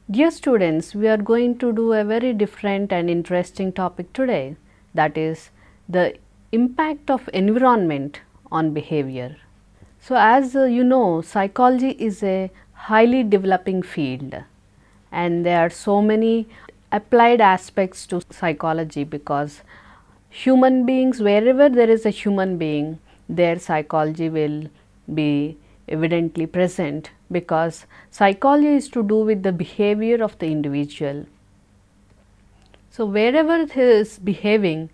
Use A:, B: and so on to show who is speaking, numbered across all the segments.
A: Dear students, we are going to do a very different and interesting topic today, that is the impact of environment on behavior. So, as you know, psychology is a highly developing field and there are so many applied aspects to psychology, because human beings, wherever there is a human being, their psychology will be evidently present, because psychology is to do with the behavior of the individual. So, wherever he is behaving,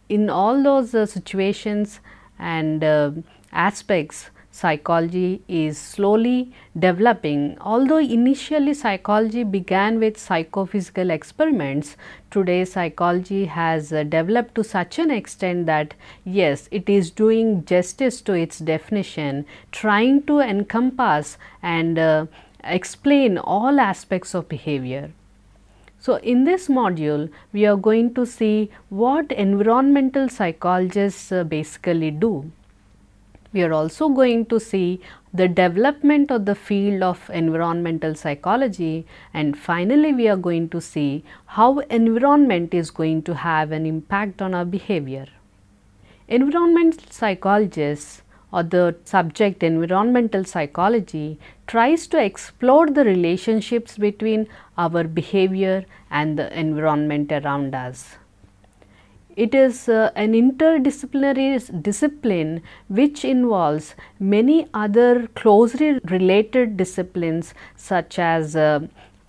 A: in all those situations and aspects, psychology is slowly developing. Although initially psychology began with psychophysical experiments, today psychology has developed to such an extent that yes, it is doing justice to its definition, trying to encompass and explain all aspects of behavior. So, in this module, we are going to see what environmental psychologists basically do. We are also going to see the development of the field of environmental psychology, and finally, we are going to see how environment is going to have an impact on our behavior. Environmental psychologists, or the subject environmental psychology, tries to explore the relationships between our behavior and the environment around us. It is an interdisciplinary discipline which involves many other closely related disciplines such as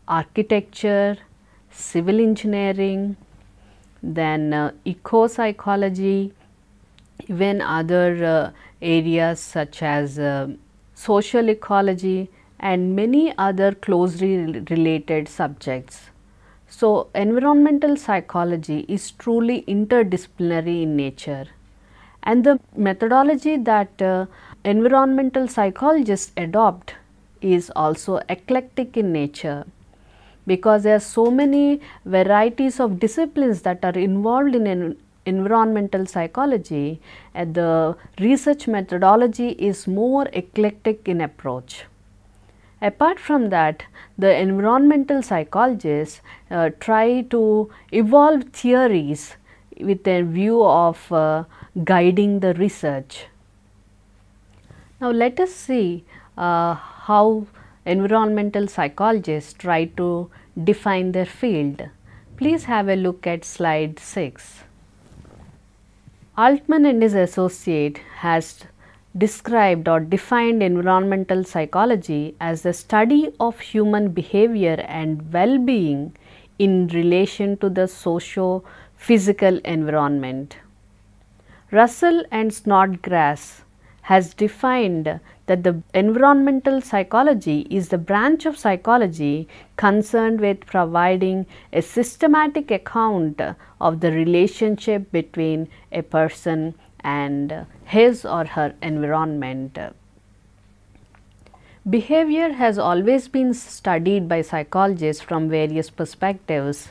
A: architecture, civil engineering, then eco-psychology, even other areas such as social ecology and many other closely related subjects. So, environmental psychology is truly interdisciplinary in nature, and the methodology that environmental psychologists adopt is also eclectic in nature, because there are so many varieties of disciplines that are involved in environmental psychology, and the research methodology is more eclectic in approach. Apart from that, the environmental psychologists try to evolve theories with a view of guiding the research. Now, let us see how environmental psychologists try to define their field. Please have a look at slide 6. Altman and his associate has described or defined environmental psychology as the study of human behavior and well-being in relation to the socio-physical environment. Russell and Snodgrass has defined that the environmental psychology is the branch of psychology concerned with providing a systematic account of the relationship between a person and his or her environment. Behavior has always been studied by psychologists from various perspectives,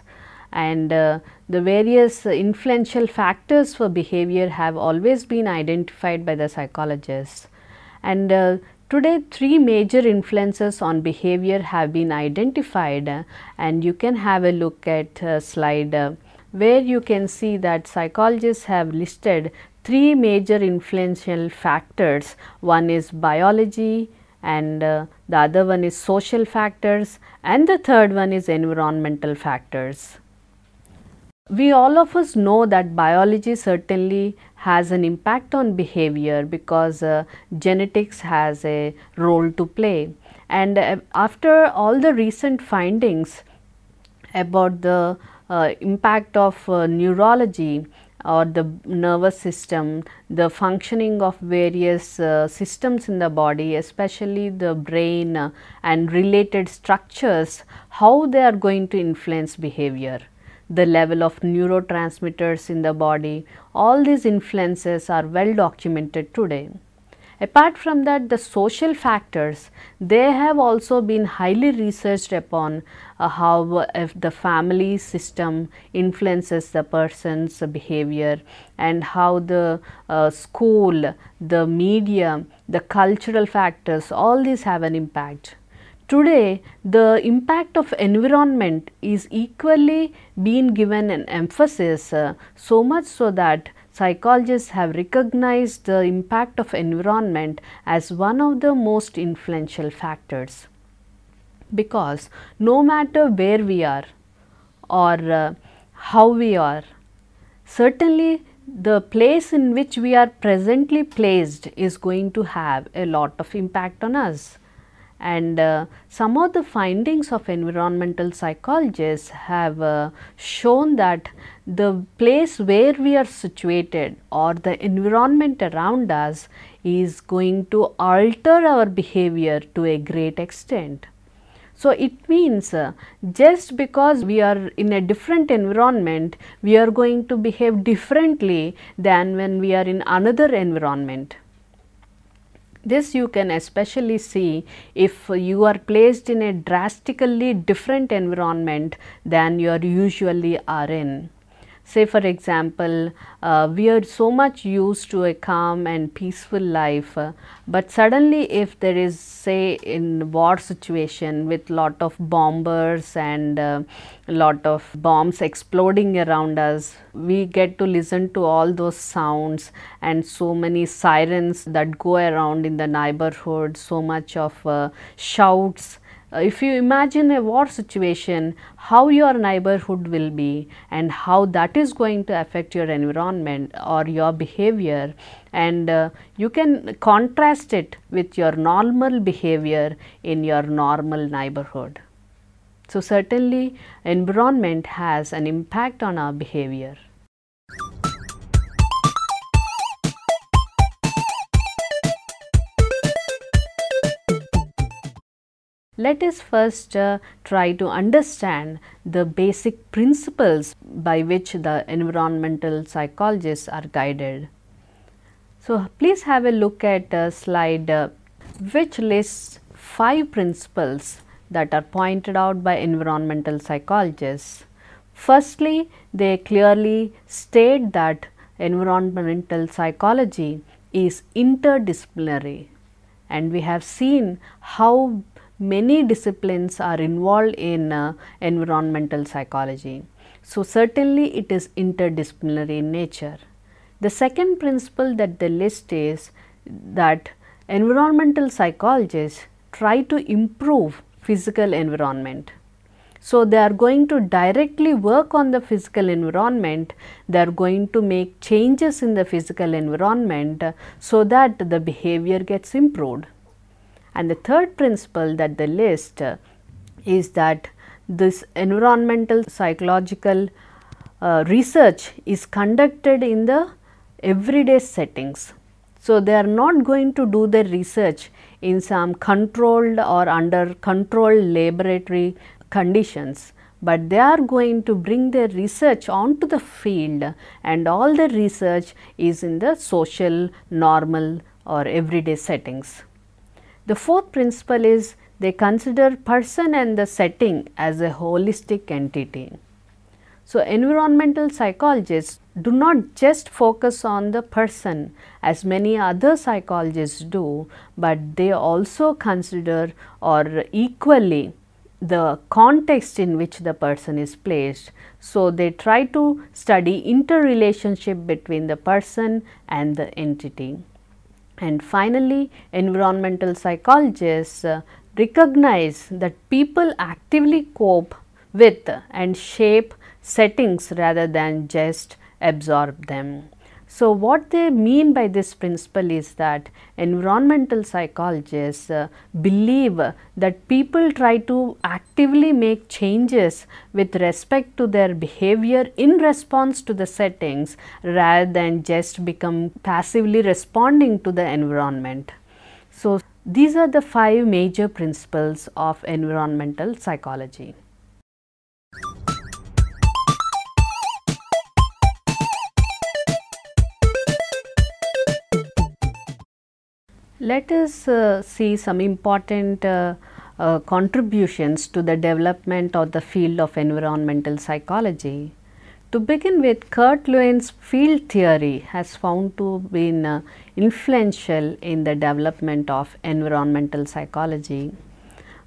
A: and the various influential factors for behavior have always been identified by the psychologists. And today, 3 major influences on behavior have been identified, and you can have a look at slide where you can see that psychologists have listed 3 major influential factors. One is biology, and the other one is social factors, and the third one is environmental factors. We all of us know that biology certainly has an impact on behavior, because genetics has a role to play, and after all the recent findings about the impact of neurology or the nervous system, the functioning of various systems in the body, especially the brain and related structures, how they are going to influence behavior, the level of neurotransmitters in the body, all these influences are well documented today. Apart from that, the social factors, they have also been highly researched upon, how if the family system influences the person's behavior, and how the school, the media, the cultural factors, all these have an impact. Today, the impact of environment is equally being given an emphasis, so much so that psychologists have recognized the impact of environment as one of the most influential factors, because no matter where we are or how we are, certainly the place in which we are presently placed is going to have a lot of impact on us. And some of the findings of environmental psychologists have shown that the place where we are situated or the environment around us is going to alter our behavior to a great extent. So, it means just because we are in a different environment, we are going to behave differently than when we are in another environment. This you can especially see if you are placed in a drastically different environment than you are usually are in. Say for example, we are so much used to a calm and peaceful life, but suddenly if there is, say, in war situation with lot of bombers and lot of bombs exploding around us, we get to listen to all those sounds and so many sirens that go around in the neighborhood, so much of shouts. If you imagine a war situation, how your neighborhood will be and how that is going to affect your environment or your behavior, and you can contrast it with your normal behavior in your normal neighborhood. So, certainly environment has an impact on our behavior. Let us first try to understand the basic principles by which the environmental psychologists are guided. So, please have a look at slide which lists 5 principles that are pointed out by environmental psychologists. Firstly, they clearly state that environmental psychology is interdisciplinary, and we have seen how many disciplines are involved in environmental psychology. So, certainly it is interdisciplinary in nature. The second principle that they list is that environmental psychologists try to improve physical environment. So, they are going to directly work on the physical environment, they are going to make changes in the physical environment so that the behavior gets improved. And the third principle that they list is that this environmental psychological research is conducted in the everyday settings. So, they are not going to do the research in some controlled or under controlled laboratory conditions, but they are going to bring their research onto the field, and all the research is in the social, normal or everyday settings. The fourth principle is they consider person and the setting as a holistic entity. So, environmental psychologists do not just focus on the person as many other psychologists do, but they also consider or equally the context in which the person is placed. So, they try to study interrelationship between the person and the entity. And finally, environmental psychologists recognize that people actively cope with and shape settings rather than just absorb them. So, what they mean by this principle is that environmental psychologists believe that people try to actively make changes with respect to their behavior in response to the settings rather than just become passively responding to the environment. So, these are the 5 major principles of environmental psychology. Let us see some important contributions to the development of the field of environmental psychology. To begin with, Kurt Lewin's field theory has found to be influential in the development of environmental psychology.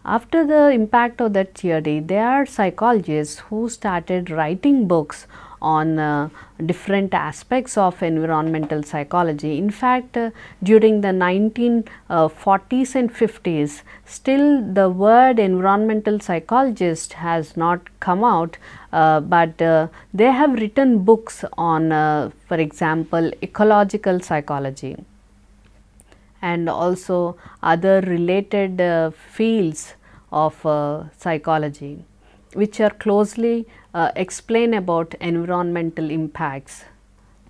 A: After the impact of that theory, there are psychologists who started writing books on different aspects of environmental psychology. In fact, during the 1940s and 50s, still the word environmental psychologist has not come out, but they have written books on, for example, ecological psychology and also other related fields of psychology, which are closely explain about environmental impacts.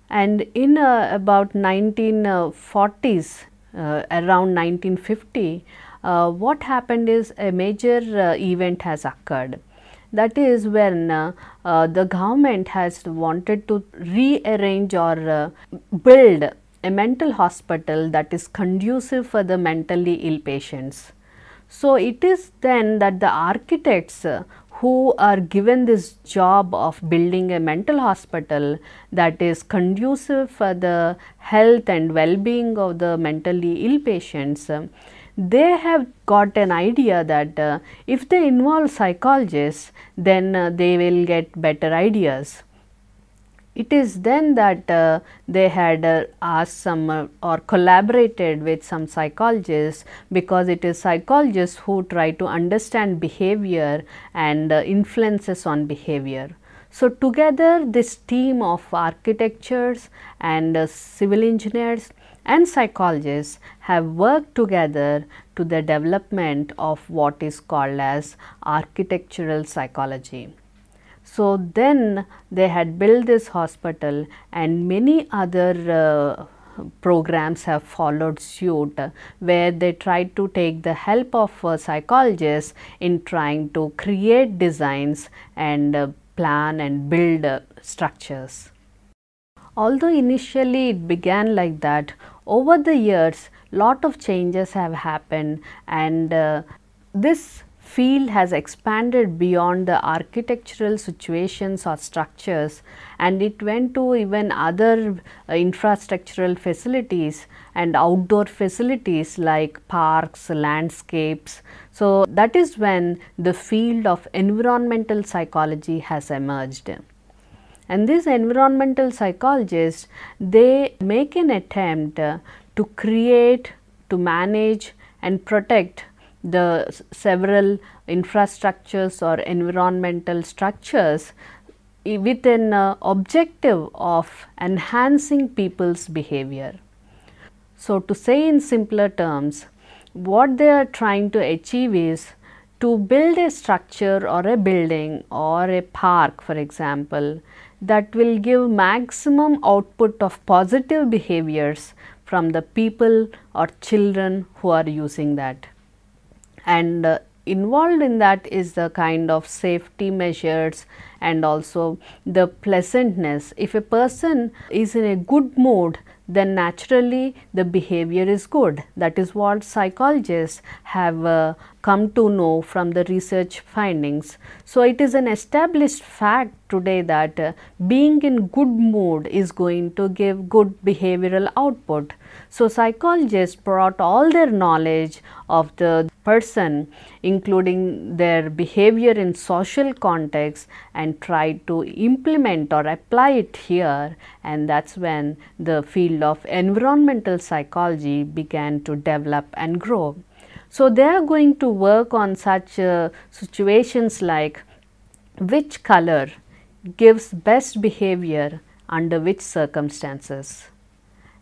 A: And in about 1940s, around 1950, what happened is a major event has occurred. That is when the government has wanted to rearrange or build a mental hospital that is conducive for the mentally ill patients. So, it is then that the architects who are given this job of building a mental hospital that is conducive for the health and well-being of the mentally ill patients, they have got an idea that if they involve psychologists, then they will get better ideas. It is then that they had asked some or collaborated with some psychologists, because it is psychologists who try to understand behavior and influences on behavior. So, together this team of architects and civil engineers and psychologists have worked together to the development of what is called as architectural psychology. So, then they had built this hospital and many other programs have followed suit, where they tried to take the help of psychologists in trying to create designs and plan and build structures. Although initially it began like that, over the years lot of changes have happened, and this field has expanded beyond the architectural situations or structures, and it went to even other infrastructural facilities and outdoor facilities like parks, landscapes. So, that is when the field of environmental psychology has emerged. And these environmental psychologists, they make an attempt to create, to manage and protect the several infrastructures or environmental structures with an objective of enhancing people's behavior. So, to say in simpler terms, what they are trying to achieve is to build a structure or a building or a park, for example, that will give maximum output of positive behaviors from the people or children who are using that. And involved in that is the kind of safety measures and also the pleasantness. If a person is in a good mood, then naturally the behavior is good. That is what psychologists have come to know from the research findings. So, it is an established fact today that being in good mood is going to give good behavioral output. So, psychologists brought all their knowledge of the person, including their behavior in social context, and tried to implement or apply it here, and that is when the field of environmental psychology began to develop and grow. So, they are going to work on such situations like which color gives best behavior under which circumstances,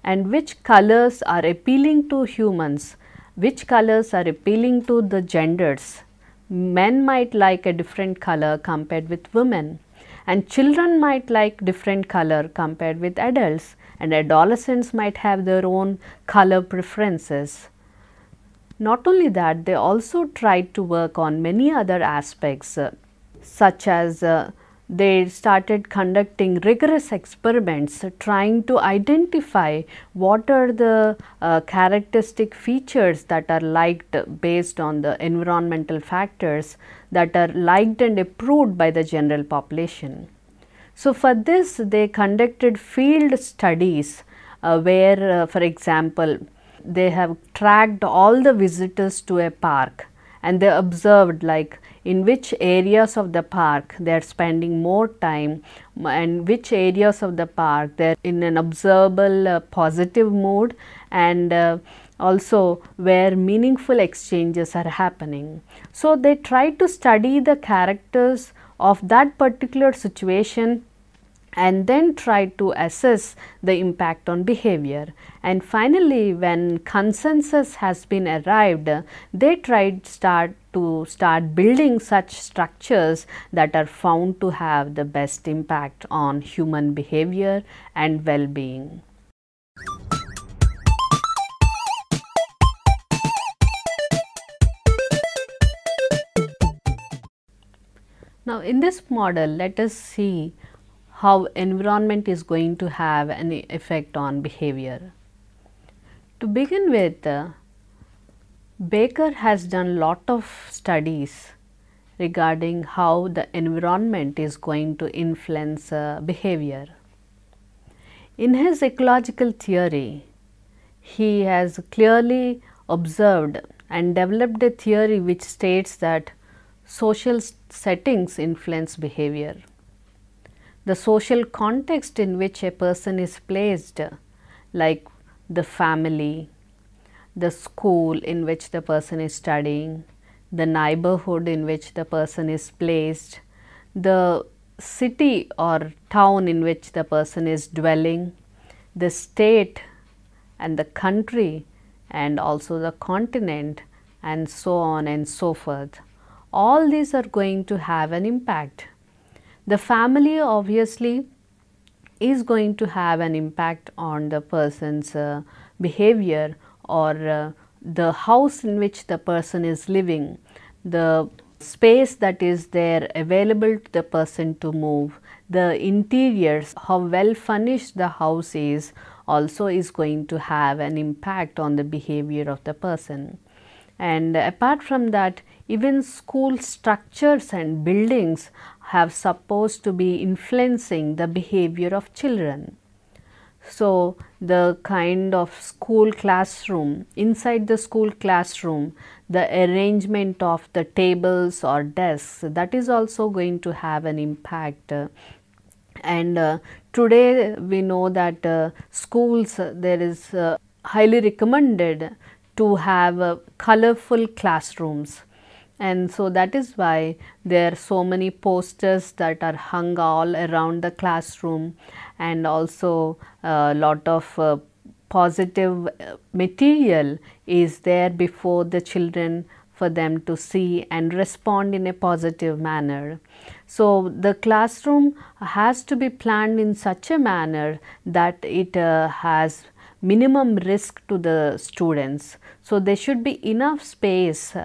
A: and which colors are appealing to humans, which colors are appealing to the genders. Men might like a different color compared with women, and children might like different color compared with adults, and adolescents might have their own color preferences. Not only that, they also tried to work on many other aspects, such as they started conducting rigorous experiments trying to identify what are the characteristic features that are liked based on the environmental factors that are liked and approved by the general population. So, for this they conducted field studies where for example, they have tracked all the visitors to a park, and they observed like in which areas of the park they are spending more time and which areas of the park they are in an observable positive mood, and also where meaningful exchanges are happening. So, they try to study the characters of that particular situation and then try to assess the impact on behavior. And finally, when consensus has been arrived, they tried to start building such structures that are found to have the best impact on human behavior and well-being. Now, in this model, let us see how environment is going to have an effect on behavior. To begin with, Baker has done lot of studies regarding how the environment is going to influence behavior. In his ecological theory, he has clearly observed and developed a theory which states that social settings influence behavior. The social context in which a person is placed, like the family, the school in which the person is studying, the neighborhood in which the person is placed, the city or town in which the person is dwelling, the state and the country, and also the continent, and so on and so forth. All these are going to have an impact. The family obviously is going to have an impact on the person's behavior, or the house in which the person is living, the space that is there available to the person to move, the interiors, how well furnished the house is, also is going to have an impact on the behavior of the person. And apart from that, even school structures and buildings have supposed to be influencing the behavior of children. So, the kind of school classroom, inside the school classroom, the arrangement of the tables or desks, that is also going to have an impact. And today we know that schools, there is highly recommended to have colorful classrooms. And so that is why there are so many posters that are hung all around the classroom, and also a lot of positive material is there before the children for them to see and respond in a positive manner. So, the classroom has to be planned in such a manner that it has minimum risk to the students. So, there should be enough space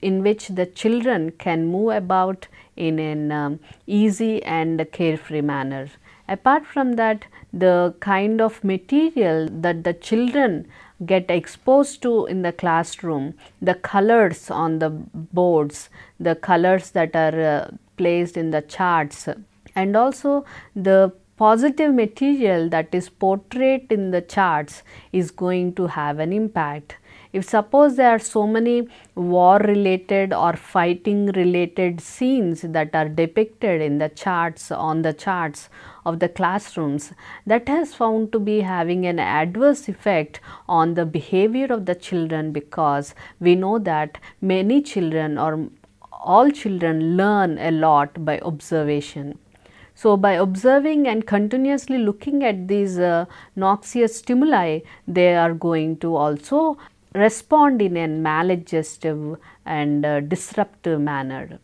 A: in which the children can move about in an easy and carefree manner. Apart from that, the kind of material that the children get exposed to in the classroom, the colors on the boards, the colors that are placed in the charts, and also the positive material that is portrayed in the charts is going to have an impact. If suppose there are so many war related or fighting related scenes that are depicted in the charts, on the charts of the classrooms, that has found to be having an adverse effect on the behavior of the children, because we know that many children or all children learn a lot by observation. So, by observing and continuously looking at these noxious stimuli, they are going to also respond in a maladjustive and disruptive manner.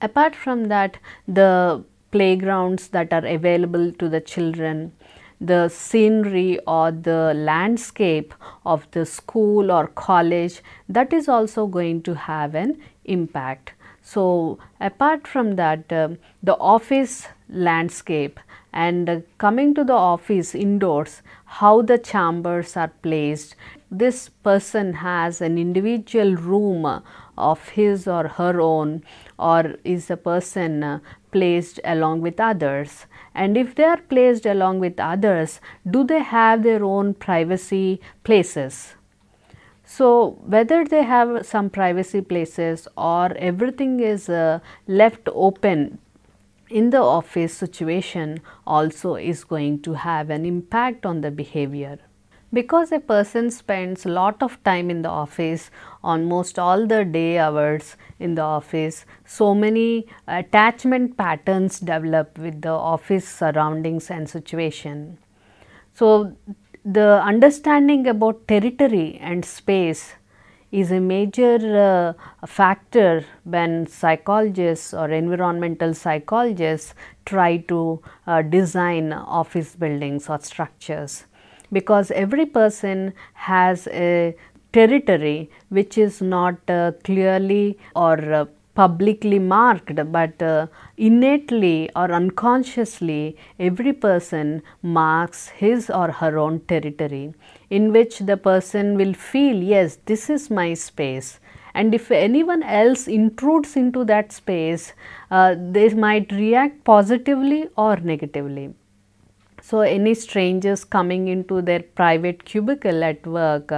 A: Apart from that, the playgrounds that are available to the children, the scenery or the landscape of the school or college, that is also going to have an impact. So, apart from that, the office landscape, and coming to the office indoors, how the chambers are placed. This person has an individual room of his or her own, or is a person placed along with others, and if they are placed along with others, do they have their own privacy places? So, whether they have some privacy places or everything is left open in the office situation also is going to have an impact on the behavior. Because a person spends a lot of time in the office, almost all the day hours in the office, so many attachment patterns develop with the office surroundings and situation. So, the understanding about territory and space is a major factor when psychologists or environmental psychologists try to design office buildings or structures, because every person has a territory which is not clearly or publicly marked, but innately or unconsciously every person marks his or her own territory, in which the person will feel, yes, this is my space, and if anyone else intrudes into that space, they might react positively or negatively. So, any strangers coming into their private cubicle at work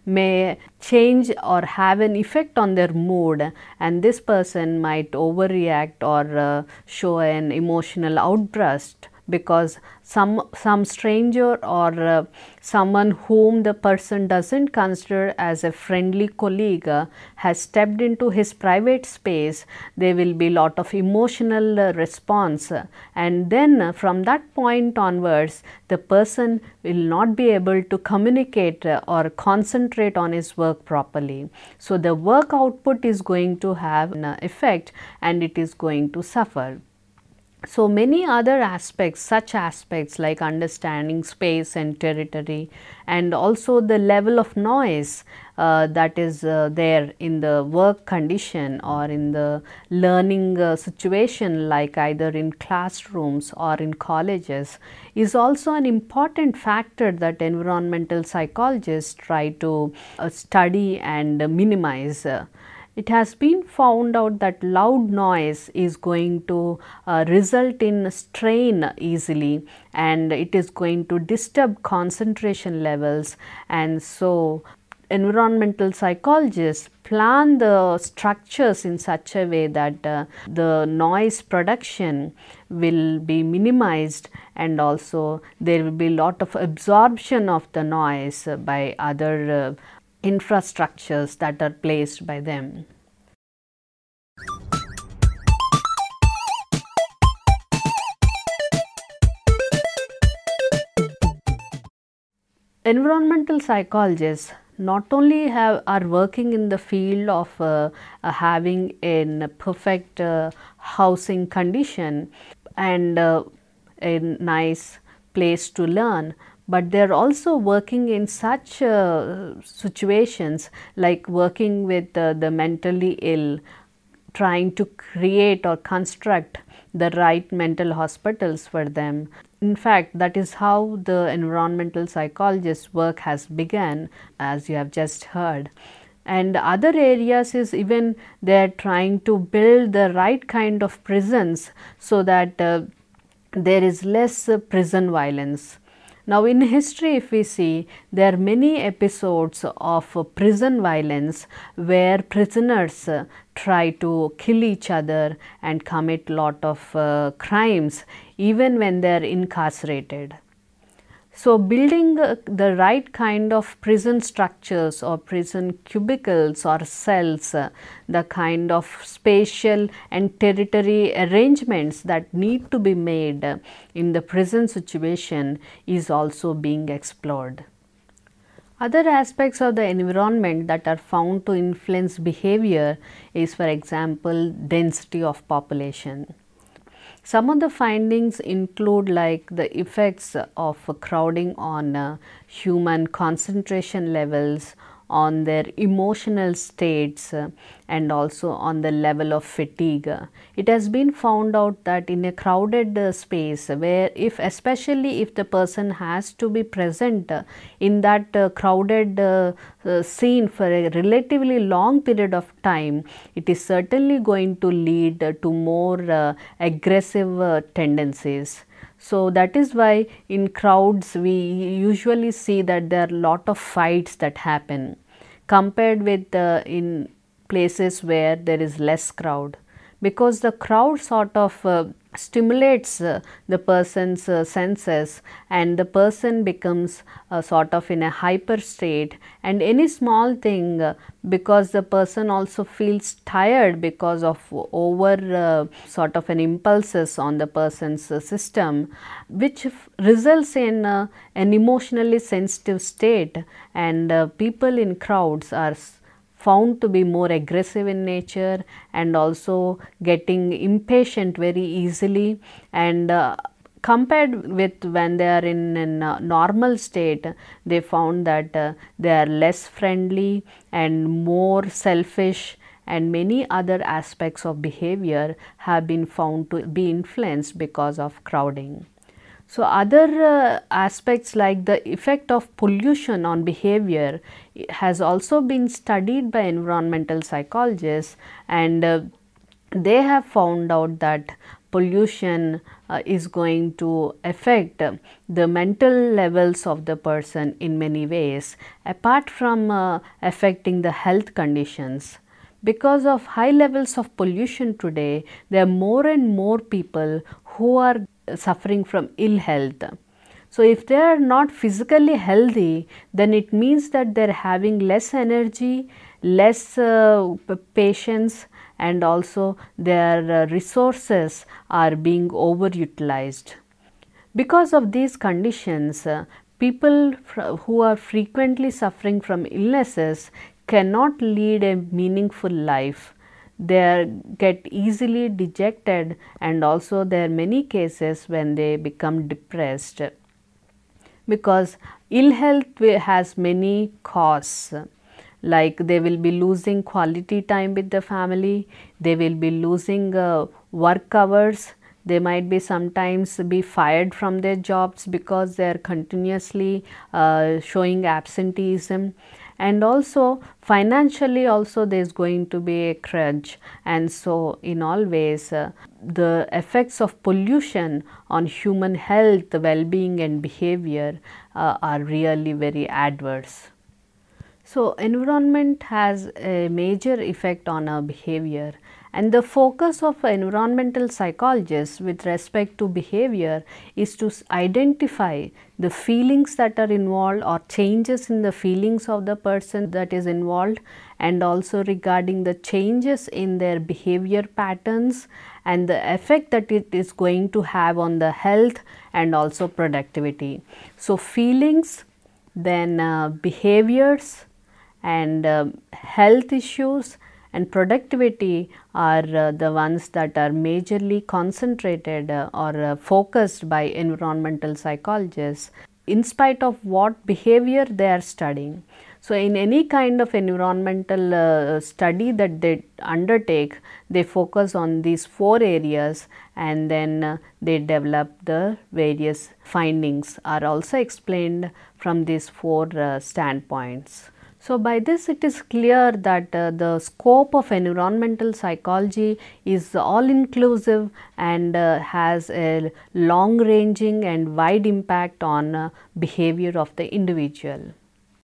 A: may change or have an effect on their mood, and this person might overreact or show an emotional outburst, because some stranger or someone whom the person does not consider as a friendly colleague has stepped into his private space. There will be lot of emotional response, and then from that point onwards the person will not be able to communicate or concentrate on his work properly. So, the work output is going to have an effect and it is going to suffer. So, many other aspects, such aspects like understanding space and territory, and also the level of noise that is there in the work condition or in the learning situation, like either in classrooms or in colleges, is also an important factor that environmental psychologists try to study and minimize. It has been found out that loud noise is going to result in strain easily, and it is going to disturb concentration levels, and so environmental psychologists plan the structures in such a way that the noise production will be minimized, and also there will be lot of absorption of the noise by other infrastructures that are placed by them. Environmental psychologists not only are working in the field of having a perfect housing condition and a nice place to learn, but they are also working in such situations like working with the mentally ill, trying to create or construct the right mental hospitals for them. In fact, that is how the environmental psychologist's work has begun, as you have just heard. And other areas is even they are trying to build the right kind of prisons so that there is less prison violence. Now, in history, if we see, there are many episodes of prison violence where prisoners try to kill each other and commit lot of crimes even when they are incarcerated. So, building the right kind of prison structures or prison cubicles or cells, the kind of spatial and territory arrangements that need to be made in the prison situation is also being explored. Other aspects of the environment that are found to influence behavior is, for example, density of population. Some of the findings include like the effects of crowding on human concentration levels, on their emotional states, and also on the level of fatigue. It has been found out that in a crowded space, where especially if the person has to be present in that crowded scene for a relatively long period of time, it is certainly going to lead to more aggressive tendencies. So, that is why in crowds we usually see that there are lot of fights that happen. compared with in places where there is less crowd, because the crowd sort of stimulates the person's senses, and the person becomes sort of in a hyper state, and any small thing because the person also feels tired because of over sort of an impulses on the person's system, which results in an emotionally sensitive state, and people in crowds are found to be more aggressive in nature and also getting impatient very easily, and compared with when they are in a normal state, they found that they are less friendly and more selfish, and many other aspects of behavior have been found to be influenced because of crowding. So, other aspects like the effect of pollution on behavior has also been studied by environmental psychologists, and they have found out that pollution is going to affect the mental levels of the person in many ways, apart from affecting the health conditions. Because of high levels of pollution today, there are more and more people who are suffering from ill health. So, if they are not physically healthy, then it means that they are having less energy, less patience, and also their resources are being overutilized. Because of these conditions, people who are frequently suffering from illnesses cannot lead a meaningful life. They get easily dejected, and also there are many cases when they become depressed, because ill health has many causes, like they will be losing quality time with the family, they will be losing work hours, they might be sometimes be fired from their jobs because they are continuously showing absenteeism, and also financially also there is going to be a crunch. And so, in all ways the effects of pollution on human health, well-being and behavior are really very adverse. So, environment has a major effect on our behavior, and the focus of environmental psychologists with respect to behavior is to identify the feelings that are involved or changes in the feelings of the person that is involved, and also regarding the changes in their behavior patterns and the effect that it is going to have on the health and also productivity. So, feelings, then behaviors, and health issues and productivity are the ones that are majorly concentrated or focused by environmental psychologists, in spite of what behavior they are studying. So, in any kind of environmental study that they undertake, they focus on these 4 areas, and then they develop the various findings are also explained from these 4 standpoints. So, by this it is clear that the scope of environmental psychology is all inclusive and has a long ranging and wide impact on behavior of the individual.